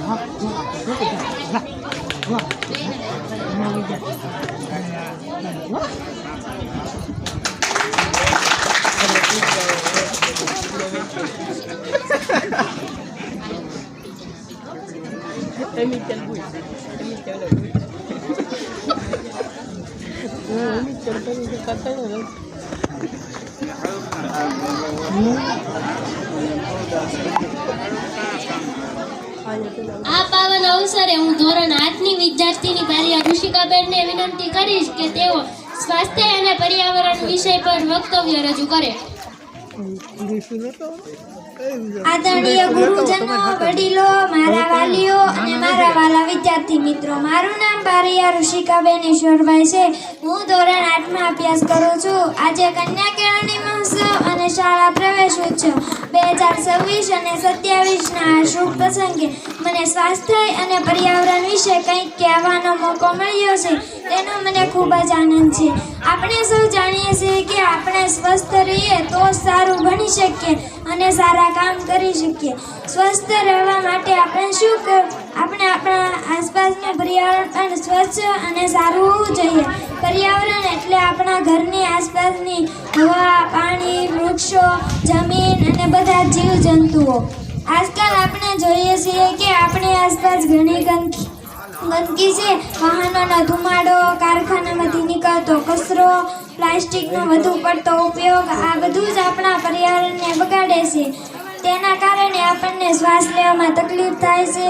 આ પાવન અવસરે હું ધોરણ 8ની વિદ્યાર્થીની ભાર્યા ઋષિકાબેનને વિનંતી કરીશ કે તેઓ સ્વાસ્થ્ય અને પર્યાવરણ વિષય પર વક્તવ્ય રજૂ કરે. આદરણીય ગુરુજનો, વડીલો, મારા વાલીઓ અને મારા વાલા વિદ્યાર્થી મિત્રો, મારું નામ બારૈયા ઋષિકાબેન ઈશ્વરભાઈ છે. હું ધોરણ 8માં અભ્યાસ કરું છું. આજે કન્યા કેળવણી મહોત્સવ અને શાળા પ્રવેશ ઉત્સવ 2026 અને 27ના આ શુભ પ્રસંગે મને સ્વાસ્થ્ય અને પર્યાવરણ વિશે કંઈક કહેવાનો મોકો મળ્યો છે. તેનો મને ખૂબ જ આનંદ છે. આપણે સૌ જાણીએ છીએ કે આપણે સ્વસ્થ રહીએ તો સારું ભણી શકીએ અને સારા કામ કરી શકીએ. સ્વસ્થ રહેવા માટે આપણે શું આપણે આપણા આસપાસનું પર્યાવરણ પણ સ્વચ્છ અને સારું હોવું જોઈએ. પર્યાવરણ એટલે આપણા ઘરની આસપાસની હવા, પાણી, વૃક્ષો, જમીન અને બધા જીવજંતુઓ. આજકાલ આપણે જોઈએ છીએ કે આપણી આસપાસ ઘણી ગંદકી છે. વાહનોનો ધુમાડો, કારખાનામાંથી નીકળતો કચરો, પ્લાસ્ટિકનો વધુ પડતો ઉપયોગ, આ બધું જ આપણા પર્યાવરણને બગાડે છે. તેના કારણે આપણને શ્વાસ લેવામાં તકલીફ થાય છે,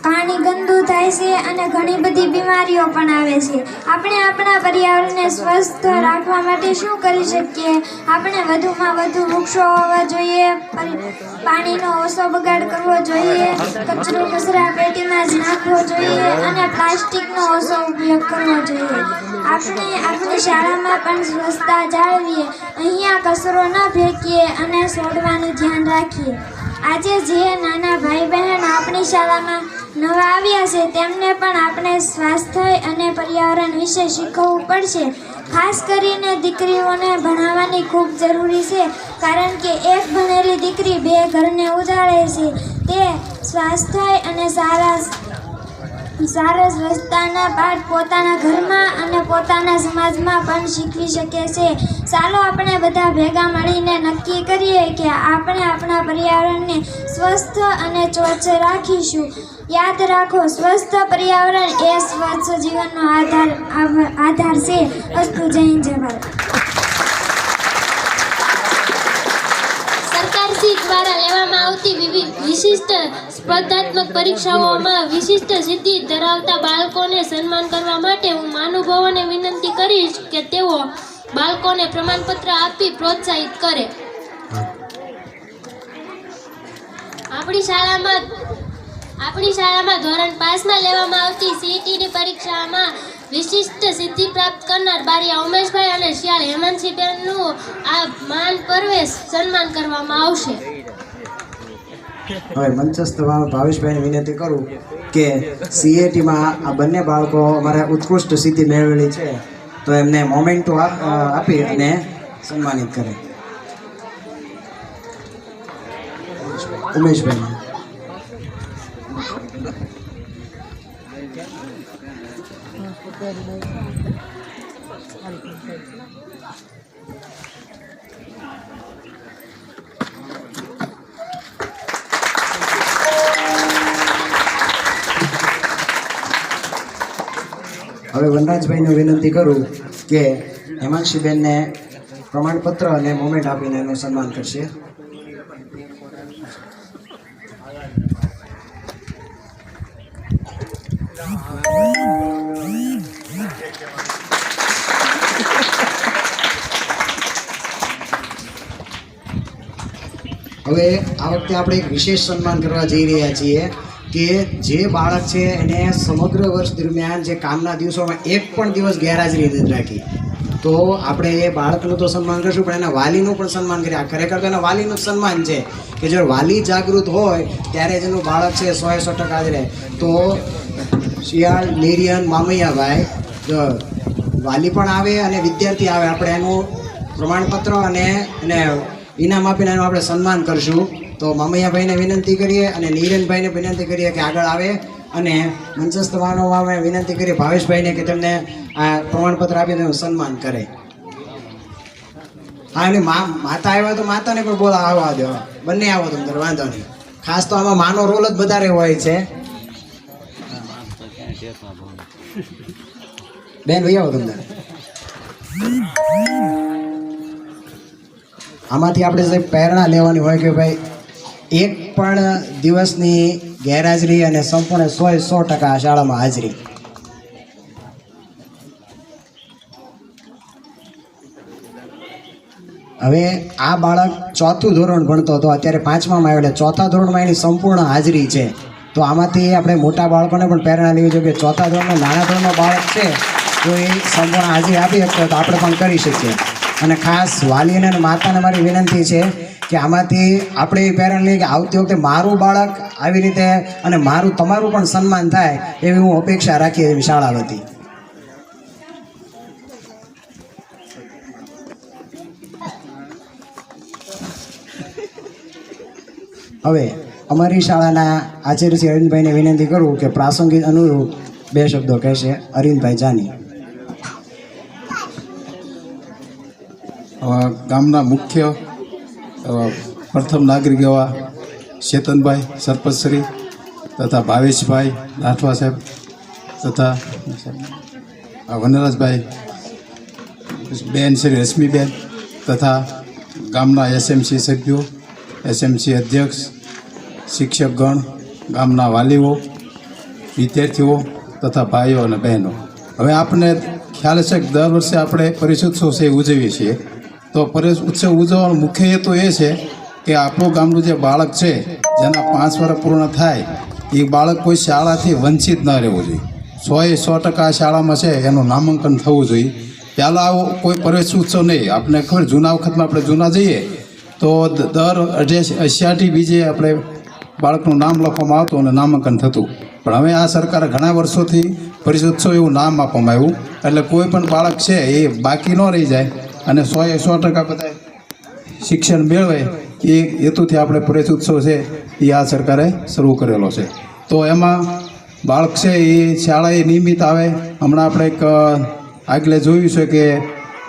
પાણી ગંદુ થાય છે અને ઘણી બધી બીમારીઓ પણ આવે છે. આપણે આપણા પર્યાવરણને સ્વસ્થ રાખવા માટે શું કરી શકીએ? આપણે વધુમાં વધુ વૃક્ષો વાવવા જોઈએ, પાણીનો ઓછો બગાડ કરવો જોઈએ, કચરો કચરા પેટીમાં જ નાખવો જોઈએ અને પ્લાસ્ટિકનો ઓછો ઉપયોગ કરવો જોઈએ. આપણે આપણી શાળામાં પણ સ્વચ્છતા જાળવીએ, અહીંયા કચરો ન ફેંકીએ અને છોડવાનું ધ્યાન રાખીએ. આજે જે નાના ભાઈ બહેન આપણી શાળામાં નવા આવ્યા છે તેમને પણ આપણે સ્વાસ્થ્ય અને પર્યાવરણ વિશે શીખવવું પડશે. ખાસ કરીને દીકરીઓને ભણાવવાની ખૂબ જરૂરી છે, કારણ કે એક ભણેલી દીકરી 2 ઘરને ઉજાડે છે. તે સ્વાસ્થ્ય અને સારા સ્વચ્છતાના પાઠ પોતાના ઘરમાં અને પોતાના સમાજમાં પણ શીખવી શકે છે. ચાલો આપણે બધા ભેગા મળીને નક્કી કરીએ કે આપણે આપણા પર્યાવરણને સ્વસ્થ અને સ્વચ્છ રાખીશું. યાદ રાખો, સ્વસ્થ પર્યાવરણ એ સ્વચ્છ જીવનનો આધાર છે. અસ્તુ. જય હિન્દ, જય ભારત. સરકારશ્રી દ્વારા લેવામાં આવતી વિશિષ્ટ સ્પર્ધાત્મક પરીક્ષાઓમાં વિશિષ્ટ સિદ્ધિ ધરાવતા બાળકોને સન્માન કરવા માટે હું મહાનુભાવોને વિનંતી કરીશ કે તેઓ બાળકોને પ્રમાણપત્ર આપી પ્રોત્સાહિત કરે. આપણી શાળામાં ધોરણ 5માં લેવામાં આવતી CETની પરીક્ષામાં વિશિષ્ટ સિદ્ધિ પ્રાપ્ત કરનાર બારિયા ઉમેશભાઈ અને શિયાળ હેમંતસિંહબેનનું આ માન પર્વે સન્માન કરવામાં આવશે. હવે મંચસ્થ ભાવેશભાઈને વિનંતી કરું કે CETમાં આ બંને બાળકો અમારે ઉત્કૃષ્ટ સિદ્ધિ મેળવેલી છે, તો એમને મોમેન્ટો આપી અને સન્માનિત કરે. ઉમેશભાઈ. હવે વનરાજભાઈને વિનંતી કરું કે હેમાંશીબેનને પ્રમાણપત્ર અને મોમેન્ટ આપીને એનું સન્માન કરશે. હવે આ વખતે આપણે એક વિશેષ સન્માન કરવા જઈ રહ્યા છીએ કે જે બાળક છે એને સમગ્ર વર્ષ દરમિયાન જે કામના દિવસોમાં એક પણ દિવસ ગેરહાજરી નથી રાખી, તો આપણે એ બાળકનું તો સન્માન કરીશું પણ એના વાલીનું પણ સન્માન કરીએ. આ ખરેખર તો એના વાલીનું જ સન્માન છે કે જો વાલી જાગૃત હોય ત્યારે જ એનું બાળક છે 100% હાજર. તો શિયાળ, નિરિયન, મામૈયાભાઈ વાલી પણ આવે અને વિદ્યાર્થી આવે, આપણે એનું પ્રમાણપત્ર અને એને ઇનામ આપીને એનું આપણે સન્માન કરીશું. તો મામૈયાભાઈને વિનંતી કરીએ અને નીરનભાઈને વિનંતી કરીએ કે આગળ આવે અને મંચસ્થ માનવમાં વિનંતી કરીએ ભાવેશભાઈને કે તેમને આ પ્રમાણપત્ર આપીને સન્માન કરે. હા, એની માતા આવ્યા તો માતાને પણ બોલા આવવા દો, બંને આવો તમે વાંધો નહીં. ખાસ તો આમાં માનો રોલ જ વધારે હોય છે. બેન ભાઈ આવો તમને. આમાંથી આપણે જે પ્રેરણા લેવાની હોય કે ભાઈ એક પણ દિવસની ગેરહાજરી અને સંપૂર્ણ 100% શાળામાં હાજરી. હવે આ બાળક 4થું ધોરણ ભણતો હતો, અત્યારે 5મામાં આવ્યો, એટલે 4થા ધોરણમાં એની સંપૂર્ણ હાજરી છે. તો આમાંથી આપણે મોટા બાળકોને પણ પ્રેરણા લેવી જોઈએ કે 4થા ધોરણનો નાના ધોરણનો બાળક છે તો એ સંપૂર્ણ હાજરી આપી શકતો તો આપણે પણ કરી શકીએ. અને ખાસ વાલીને અને માતાને મારી વિનંતી છે કે આમાંથી આપણે એ પ્રેરણા લઈએ કે આવતી વખતે મારું બાળક આવી રીતે અને મારું તમારું પણ સન્માન થાય એવી હું અપેક્ષા રાખીએ એવી શાળા વતી. હવે અમારી શાળાના આચાર્ય શ્રી અરવિંદભાઈને વિનંતી કરું કે પ્રાસંગિક અનુરૂપ 2 શબ્દો કહેશે. અરવિંદભાઈ જાની. ગામના મુખ્ય પ્રથમ નાગરિક એવા ચેતનભાઈ સરપંચશ્રી તથા ભાવેશભાઈ રાઠવા સાહેબ તથા વનરાજભાઈ બેન શ્રી રશ્મિબેન તથા ગામના એસએમસી સભ્યો, એસએમસી અધ્યક્ષ, શિક્ષકગણ, ગામના વાલીઓ, વિદ્યાર્થીઓ તથા ભાઈઓ અને બહેનો. હવે આપણને ખ્યાલ છે કે દર વર્ષે આપણે પરિષદોત્સવ છે એ ઉજવીએ છીએ. તો પરિષદોત્સવ ઉજવવાનો મુખ્ય હેતુ એ છે કે આપણું ગામનું જે બાળક છે જેના 5 વર્ષ પૂર્ણ થાય એ બાળક કોઈ શાળાથી વંચિત ન રહેવું જોઈએ. 100% શાળામાં છે એનું નામાંકન થવું જોઈએ. પહેલાં આવો કોઈ પરિષદોત્સવ નહીં. આપણે ખબર જૂના વખતમાં આપણે જૂના જઈએ તો દર 88 બીજે આપણે બાળકનું નામ લખવામાં આવતું અને નામાંકન થતું. પણ હવે આ સરકારે ઘણા વર્ષોથી પરિષદોત્સવ એવું નામ આપવામાં આવ્યું એટલે કોઈ પણ બાળક છે એ બાકી ન રહી જાય અને 100% બધા શિક્ષણ મેળવે એ હેતુથી આપણે પરિષદોત્સવ છે એ આ સરકારે શરૂ કરેલો છે. તો એમાં બાળક છે એ શાળાએ નિયમિત આવે. હમણાં આપણે એક આગલે જોયું છે કે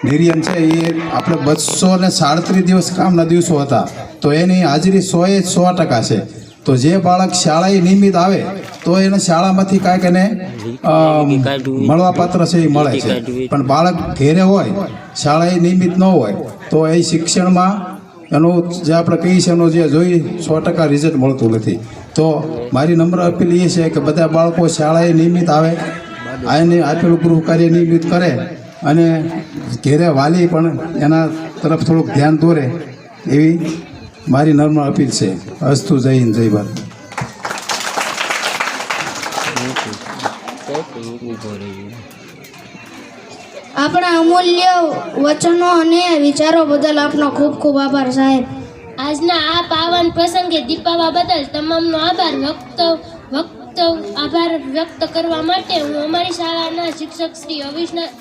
નિર્યન છે એ આપણે 237 દિવસ કામના દિવસો હતા તો એની હાજરી 100% છે. તો જે બાળક શાળાએ નિયમિત આવે તો એને શાળામાંથી કાંઈક એને મળવાપાત્ર છે એ મળે છે. પણ બાળક ઘેરે હોય, શાળાએ નિયમિત ન હોય તો એ શિક્ષણમાં એનું જે આપણે કહીએ છીએ એનું જે જોઈએ 100% રિઝલ્ટ મળતું નથી. તો મારી નમ્ર અપીલ એ છે કે બધા બાળકો શાળાએ નિયમિત આવે, આને આપેલું ગૃહ કાર્ય નિયમિત કરે અને ઘેરે વાલી પણ એના તરફ થોડુંક ધ્યાન દોરે એવી મારી નમ્ર અપીલ છે. અસ્તુ. જય હિન્દ, જય ભારત. આપણા અમૂલ્ય વચનો અને વિચારો બદલ આપનો ખૂબ ખૂબ આભાર સાહેબ. આજના આ પાવન પ્રસંગે દીપાવા બદલ તમામનો આભાર વ્યક્ત કરવા માટે હું અમારી શાળાના શિક્ષક શ્રી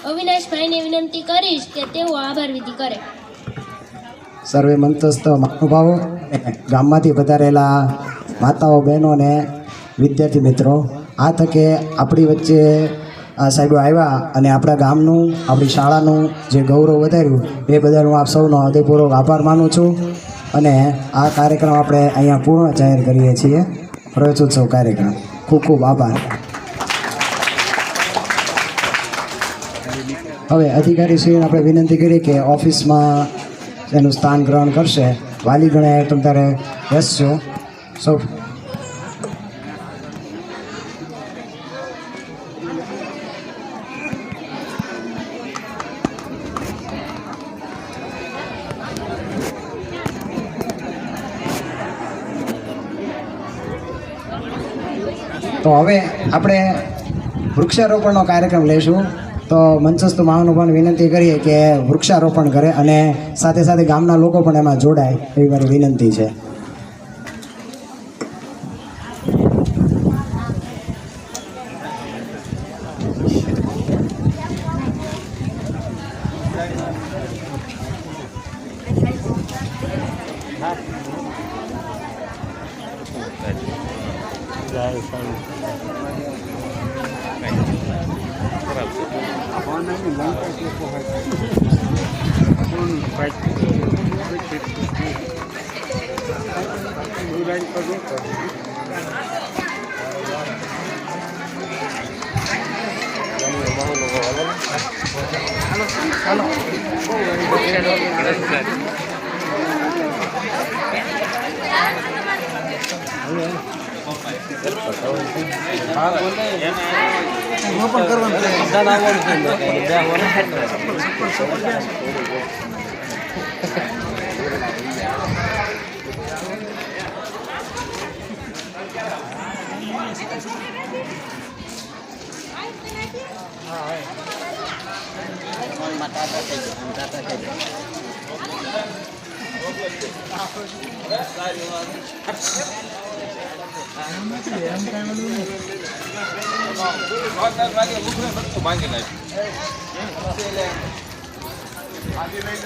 અવિનાશભાઈને વિનંતી કરીશ કે તેઓ આભાર વિધિ કરે. સર્વે મંતસ્થ મહાનુભાવો, ગામમાંથી પધારેલા માતાઓ, બહેનો અને વિદ્યાર્થી મિત્રો, આ તકે આપણી વચ્ચે આ સાહેબો આવ્યા અને આપણા ગામનું, આપણી શાળાનું જે ગૌરવ વધાર્યું એ બદલ હું આપ સૌનો હૃદયપૂર્વક આભાર માનું છું. અને આ કાર્યક્રમ આપણે અહીંયા પૂર્ણ જાહેર કરીએ છીએ. પ્રવેશોત્સવ કાર્યક્રમ. ખૂબ ખૂબ આભાર. હવે અધિકારીશ્રીને આપણે વિનંતી કરીએ કે ઓફિસમાં એનું સ્થાન ગ્રહણ કરશે. વાલીગણે તમે તારે બેસજો. સૌ તો હવે આપણે વૃક્ષારોપણનો કાર્યક્રમ લઈશું. તો મંચસ્થ મહાનુભાવોને વિનંતી કરીએ કે વૃક્ષારોપણ કરે અને સાથે સાથે ગામના લોકો પણ એમાં જોડાય એવી મારી વિનંતી છે.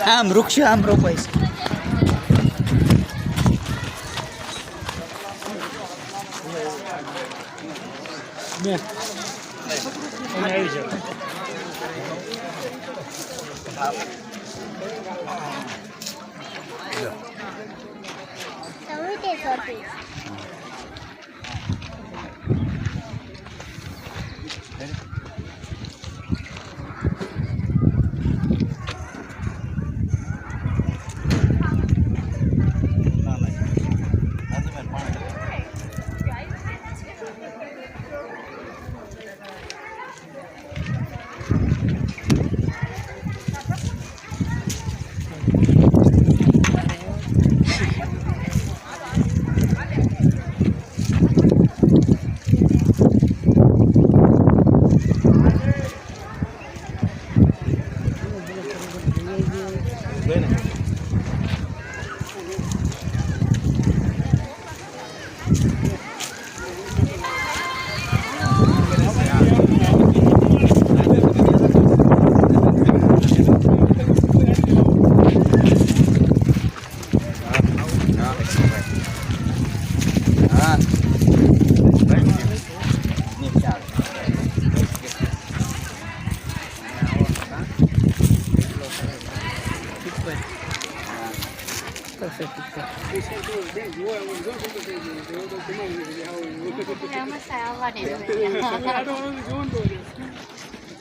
આમ વૃક્ષ આમ રોપાય છે.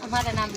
અમારા નામ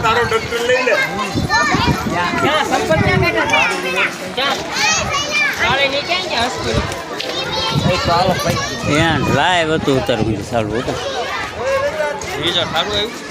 તારો ડોક્ટર લઈ લે ક્યાં સંપર્ક ક્યાં બેઠા ક્યાં કાળે ની ક્યાં ગયા હસ્તી લાઈવ હતું ઉતારું સારું હતું રિઝલ્ટ સારું આવ્યું.